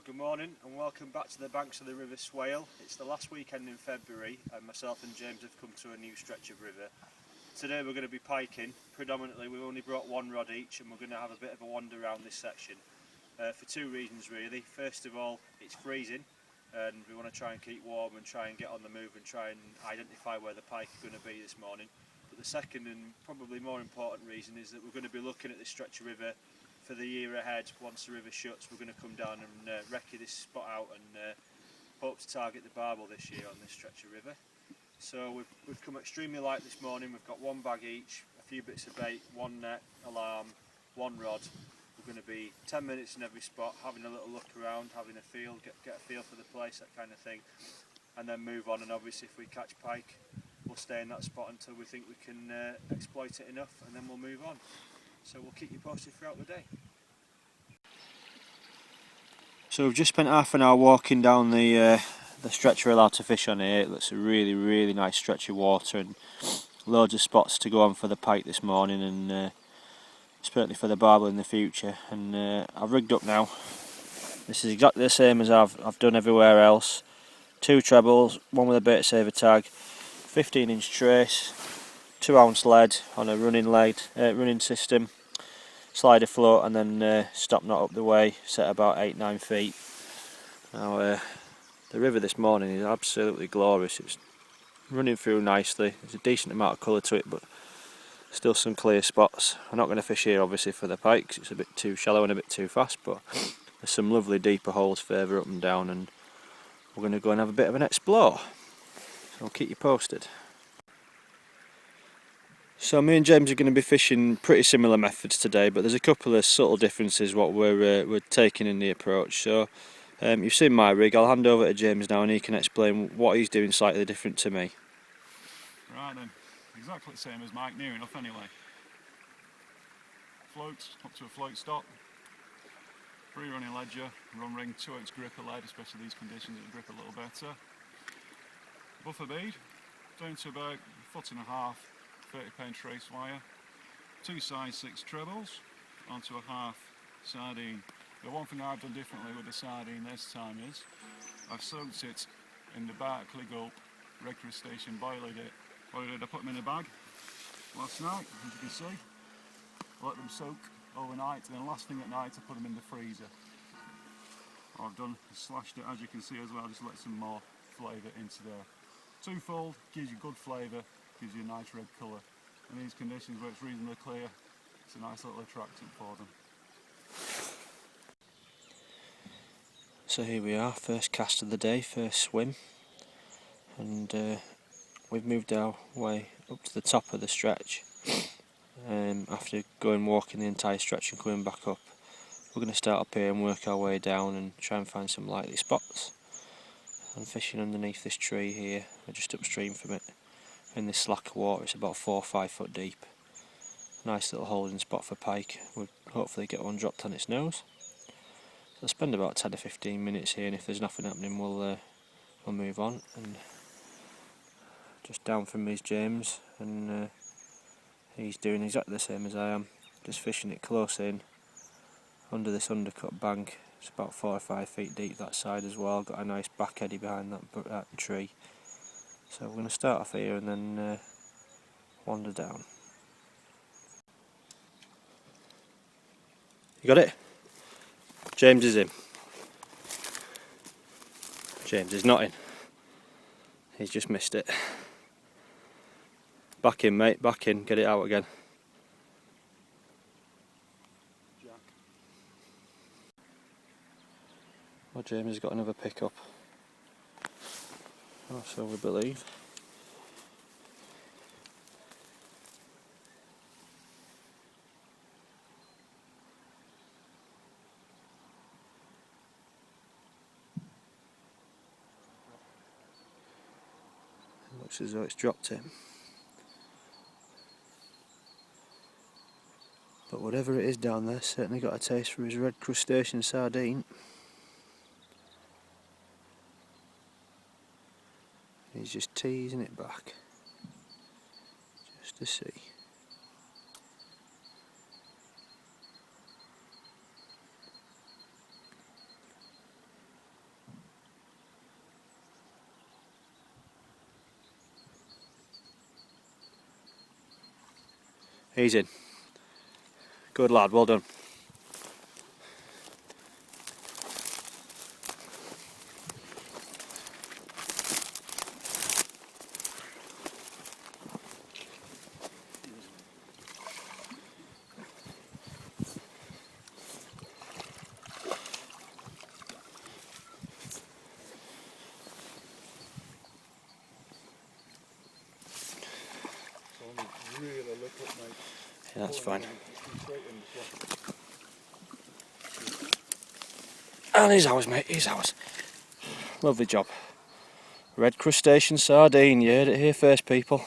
Well, good morning and welcome back to the banks of the River Swale. It's the last weekend in February and myself and James have come to a new stretch of river. Today we're going to be piking. Predominantly we've only brought one rod each and we're going to have a bit of a wander around this section for two reasons really. First of all, it's freezing and we want to try and keep warm and try and get on the move and try and identify where the pike are going to be this morning. But the second and probably more important reason is that we're going to be looking at this stretch of river for the year ahead. Once the river shuts, we're going to come down and recce this spot out and hope to target the barbel this year on this stretch of river. So we've come extremely light this morning. We've got one bag each, a few bits of bait, one net, alarm, one rod. We're going to be 10 minutes in every spot, having a little look around, having a feel, get a feel for the place, that kind of thing, and then move on. And obviously if we catch pike, we'll stay in that spot until we think we can exploit it enough, and then we'll move on. So we'll keep you posted throughout the day. So we've just spent half an hour walking down the stretch we're allowed to fish on here. It looks a really nice stretch of water and loads of spots to go on for the pike this morning, and certainly for the barbel in the future. And I've rigged up now. This is exactly the same as I've done everywhere else. 2 trebles, one with a bait saver tag, 15-inch trace, 2-ounce lead on a running system, slider float, and then stop knot up the way, set about 8-9 feet. Now the river this morning is absolutely glorious. It's running through nicely. There's a decent amount of colour to it, but still some clear spots. I'm not going to fish here obviously for the pike 'cause it's a bit too shallow and a bit too fast, but there's some lovely deeper holes further up and down, and we're going to go and have a bit of an explore. So I'll keep you posted. So me and James are going to be fishing pretty similar methods today, but there's a couple of subtle differences what we're taking in the approach. So you've seen my rig. I'll hand over to James now and he can explain what he's doing slightly different to me. Right then, exactly the same as Mike, near enough anyway. Float up to a float stop, free running ledger, run ring, 2/8 gripper lead, especially these conditions it'll grip a little better. Buffer bead, down to about 1.5 foot, 30-pound trace wire, 2 size 6 trebles onto a half sardine. The one thing I've done differently with the sardine this time is I've soaked it in the Barclay Gulp red crustacean boiler it. What I did, I put them in a bag last night, as you can see. I let them soak overnight, and then last thing at night I put them in the freezer. What I've done is slashed it, as you can see as well, just let some more flavour into there. Twofold, gives you good flavour, gives you a nice red colour. In these conditions where it's reasonably clear, it's a nice little attractant for them. So here we are, first cast of the day, first swim, and we've moved our way up to the top of the stretch. After walking the entire stretch and coming back up, we're going to start up here and work our way down and try and find some likely spots. I'm fishing underneath this tree here, just upstream from it, in this slack of water. It's about 4 or 5 foot deep. Nice little holding spot for pike. We'll hopefully get one dropped on its nose. So I'll spend about 10 or 15 minutes here, and if there's nothing happening we'll move on. And just down from me is James, and he's doing exactly the same as I am, just fishing it close in under this undercut bank. It's about 4 or 5 feet deep that side as well. Got a nice back eddy behind that tree. So we're going to start off here and then wander down. You got it? James is in. James is not in. He's just missed it. Back in, mate, back in, get it out again. Jack. Well, James has got another pickup. Oh, so we believe. It looks as though it's dropped him. But whatever it is down there, certainly got a taste for his red crustacean sardine. He's just teasing it back, just to see. He's in. Good lad, well done. Yeah, that's fine. And he's ours, mate, he's ours. Lovely job. Red crustacean sardine, you heard it here first, people.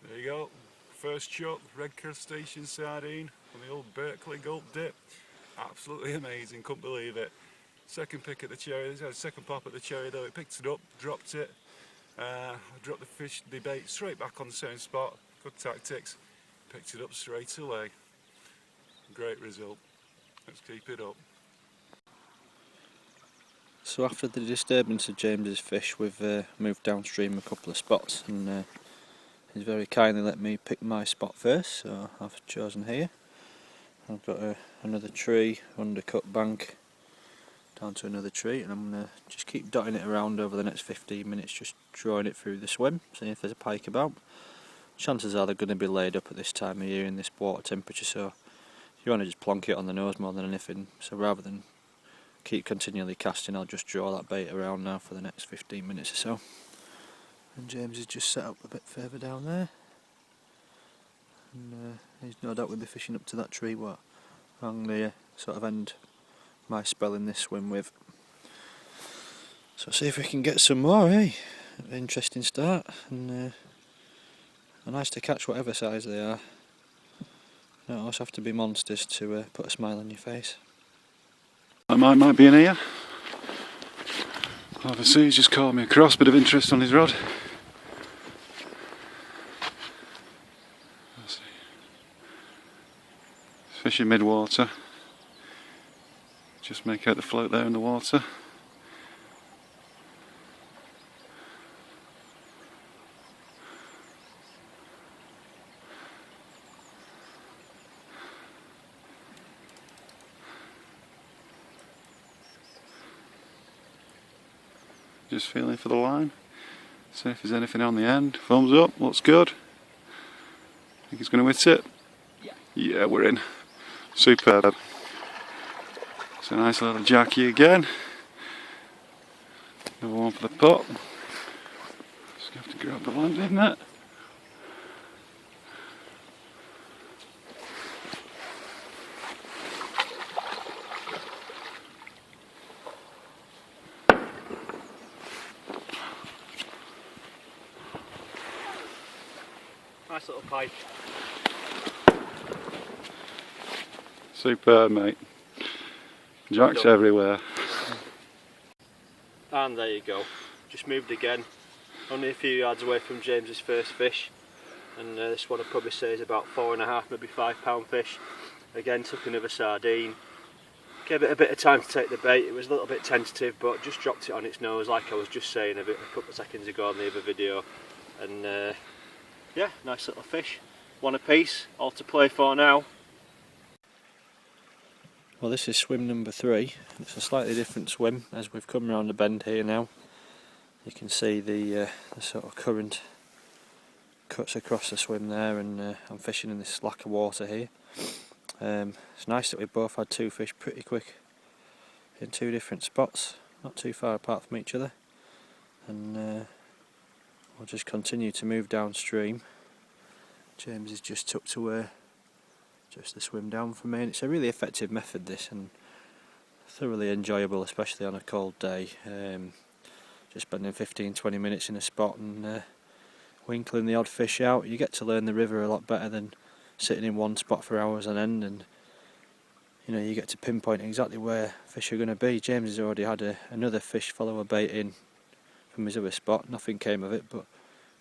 There you go. First chuck, red crustacean sardine from the old Berkeley gulp dip. Absolutely amazing, couldn't believe it. Second pick at the cherry, second pop at the cherry though. It picked it up, dropped it. I dropped the bait straight back on the same spot. Good tactics. Picked it up straight away. Great result. Let's keep it up. So after the disturbance of James's fish, we've moved downstream a couple of spots, and he's very kindly let me pick my spot first, so I've chosen here. I've got another tree, undercut bank, down to another tree, and I'm going to just keep dotting it around over the next 15 minutes, just drawing it through the swim, seeing if there's a pike about. Chances are they're going to be laid up at this time of year in this water temperature, so you want to just plonk it on the nose more than anything. So rather than keep continually casting, I'll just draw that bait around now for the next 15 minutes or so. And James is just set up a bit further down there, and he's no doubt will be fishing up to that tree what I'm going to sort of end my spell in this swim with. So see if we can get some more, eh? Interesting start, and nice to catch whatever size they are. Don't always have to be monsters to put a smile on your face. That might be an ear. Obviously he's just caught me across, bit of interest on his rod. Let's see. Fishing mid-water. Just make out the float there in the water. Just feeling for the line, see if there's anything on the end. Thumbs up, looks good. Think he's going to hit it? Yeah, we're in. Superb. It's a nice little jackie again. Another one for the pot. Just have to grab the landing net. Nice little pike. Superb, mate. Jacks everywhere. And there you go. Just moved again. Only a few yards away from James's first fish. And this one I'd probably say is about 4.5, maybe 5 pound fish. Again, took another sardine. Gave it a bit of time to take the bait. It was a little bit tentative, but just dropped it on its nose, like I was just saying a couple of seconds ago on the other video. And yeah, nice little fish. One apiece, all to play for now. Well, this is swim number 3. It's a slightly different swim as we've come around the bend here now. You can see the sort of current cuts across the swim there, and I'm fishing in this slack of water here. It's nice that we both had 2 fish pretty quick in 2 different spots, not too far apart from each other. And we'll just continue to move downstream. James is just tucked away just to swim down from me, and it's a really effective method, this, and thoroughly enjoyable, especially on a cold day. Just spending 15-20 minutes in a spot and winkling the odd fish out. You get to learn the river a lot better than sitting in one spot for hours on end, and you know, you get to pinpoint exactly where fish are going to be. James has already had another fish follow a bait in from his other spot. Nothing came of it, but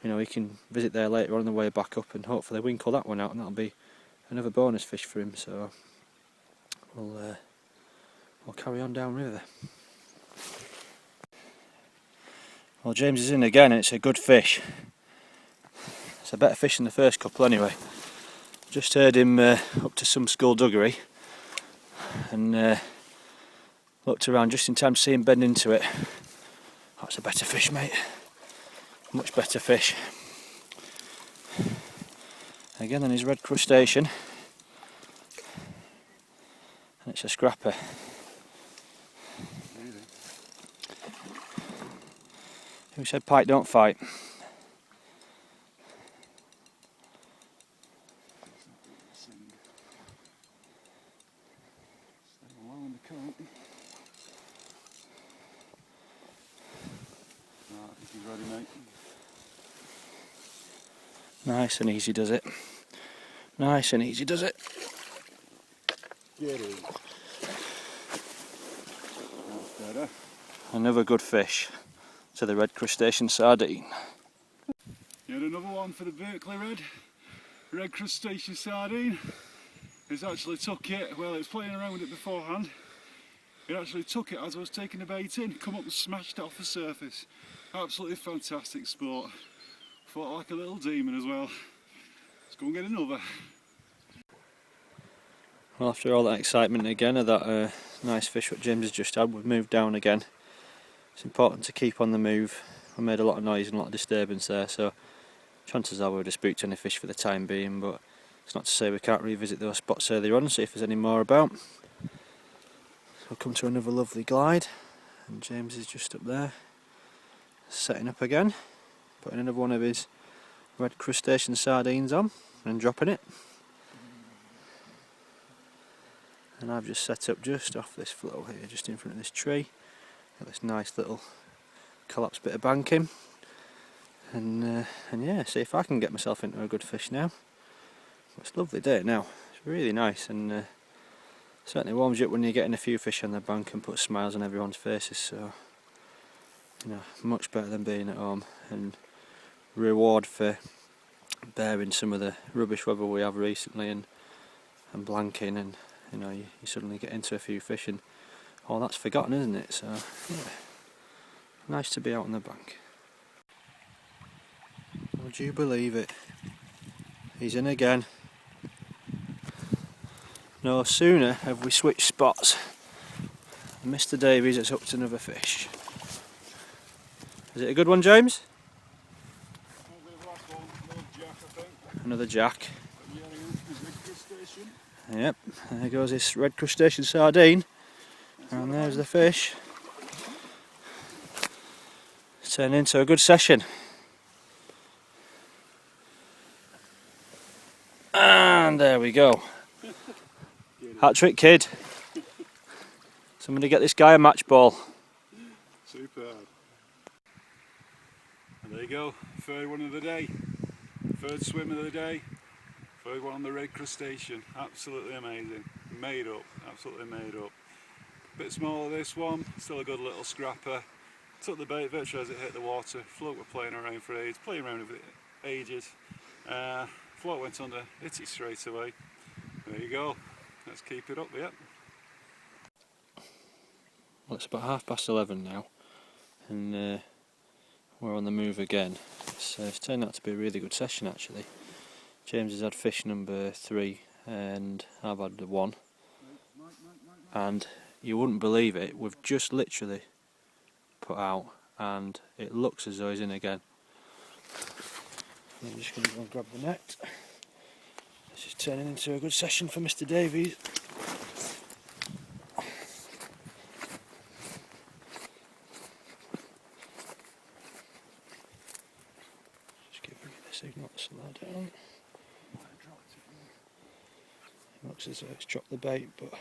you know, he can visit there later on the way back up and hopefully winkle that one out, and that'll be another bonus fish for him. So we'll carry on downriver. Well, James is in again, and it's a good fish. It's a better fish than the first couple anyway. Just heard him up to some skullduggery and looked around just in time to see him bend into it. That's a better fish, mate. Much better fish. Again, then his red crustacean. And it's a scrapper. Who said Pike don't fight? Nice and easy does it. Nice and easy does it. Get in. That's better. Another good fish to the red crustacean sardine. Yet another one for the Berkeley red crustacean sardine. He's actually took it, well, it was playing around with it beforehand. It actually took it as I was taking the bait in, come up and smashed it off the surface. Absolutely fantastic sport. Fought like a little demon as well. Let's go and get another. Well, after all that excitement again of that nice fish what James has just had, we've moved down again. It's important to keep on the move. We made a lot of noise and a lot of disturbance there, so chances are we would have spooked any fish for the time being, but it's not to say we can't revisit those spots earlier on and see if there's any more about. We'll come to another lovely glide, and James is just up there, setting up again, putting another one of his red crustacean sardines on and dropping it. And I've just set up just off this flow here, just in front of this tree. Got this nice little collapsed bit of banking, and yeah, see if I can get myself into a good fish now. It's a lovely day now. It's really nice, and certainly warms you up when you're getting a few fish on the bank and puts smiles on everyone's faces. So, you know, much better than being at home, and reward for bearing some of the rubbish weather we have recently and blanking, and you know, you suddenly get into a few fish and all that's forgotten, isn't it? So yeah, nice to be out on the bank. Would you believe it? He's in again. No sooner have we switched spots, Mr. Davies has hooked another fish. Is it a good one, James? Another jack. Yep, there goes this red crustacean sardine, and there's the fish. It's turned into a good session. And there we go. Hat-trick kid. Somebody get this guy a match ball. Superb. And there you go, third one of the day. Third swim of the day. Third one on the red crustacean. Absolutely amazing. Made up. Absolutely made up. Bit smaller this one. Still a good little scrapper. Took the bait virtually as it hit the water. Float were playing around for ages. Playing around with it ages. Float went under. Hit it straight away. There you go. Let's keep it up, yep. Well, it's about 11:30 now, and we're on the move again. So it's turned out to be a really good session actually. James has had fish number 3 and I've had the 1. And you wouldn't believe it, we've just literally put out and it looks as though he's in again. I'm just going to go and grab the net. This is turning into a good session for Mr. Davies. Just giving it the signal to slow down. It looks as though it's dropped the bait, but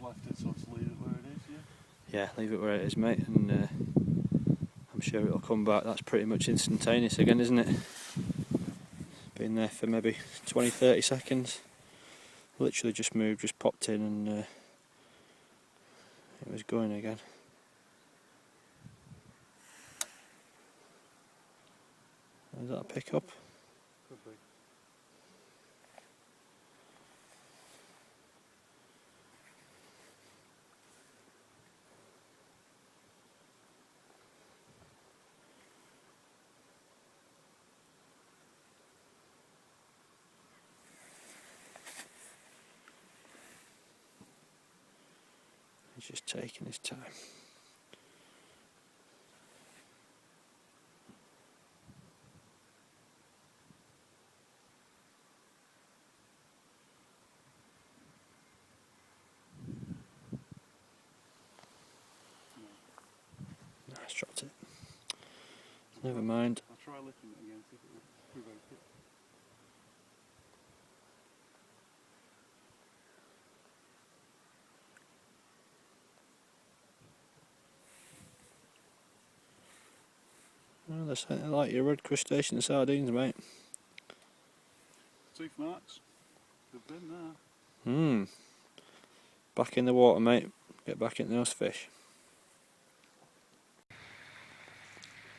Left it, so let's leave it where it is, yeah? yeah, leave it where it is, mate, and I'm sure it'll come back. That's pretty much instantaneous again, isn't it? Been there for maybe 20-30 seconds. Literally just moved, just popped in, and it was going again. Is that a pickup? Could be. He's just taking his time. Nice, dropped it. Never mind. I'll try lifting it again, see if it will provoke it. Oh, that's like your red crustacean sardines, mate. Tooth marks. Good bin there. Back in the water, mate. Get back in those fish.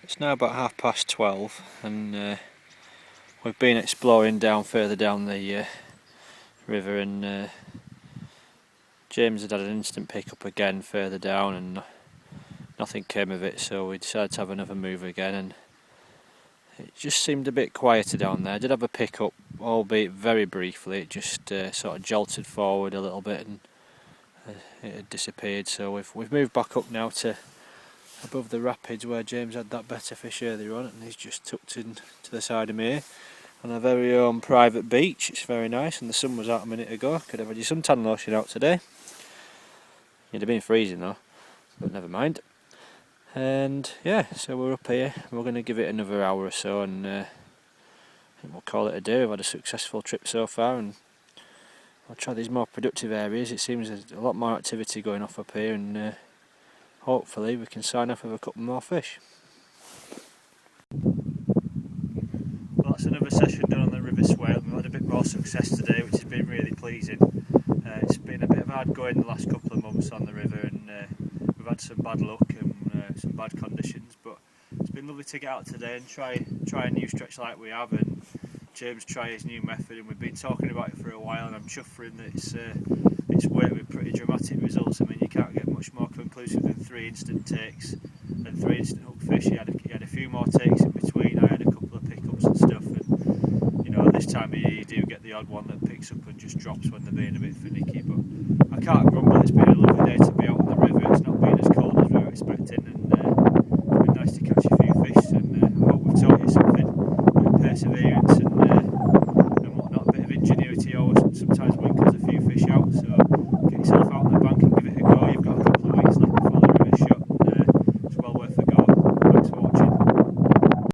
It's now about 12:30, and we've been exploring further down the river, and James had an instant pickup again further down, and nothing came of it, so we decided to have another move again, and it just seemed a bit quieter down there. I did have a pickup, albeit very briefly. It just sort of jolted forward a little bit, and it had disappeared. So we've moved back up now to above the rapids where James had that better fish earlier on, and he's just tucked in to the side of me here on our very own private beach. It's very nice, and the sun was out a minute ago. Could have had your suntan lotion out today. It'd have been freezing though, but never mind. And yeah, so we're up here. We're going to give it another hour or so, and I think we'll call it a day. We've had a successful trip so far, and I'll try these more productive areas. It seems there's a lot more activity going off up here, and hopefully we can sign off with a couple more fish. Well, that's another session done on the River Swale. We've had a bit more success today, which has been really pleasing. It's been a bit of hard going the last couple of months on the river, and we've had some bad luck and some bad conditions, but it's been lovely to get out today and try a new stretch like we have, and James try his new method, and we've been talking about it for a while, and I'm chuffing that it's worked with pretty dramatic results. I mean, you can't get much more conclusive than 3 instant takes and 3 instant hook fish. He had a few more takes in between. I had a couple of pickups and stuff, and you know, at this time of year you do get the odd one that picks up and just drops when they're being a bit finicky, but I can't grumble. It's been a lovely day to be out on the river. It's not been as cold as we were expecting, and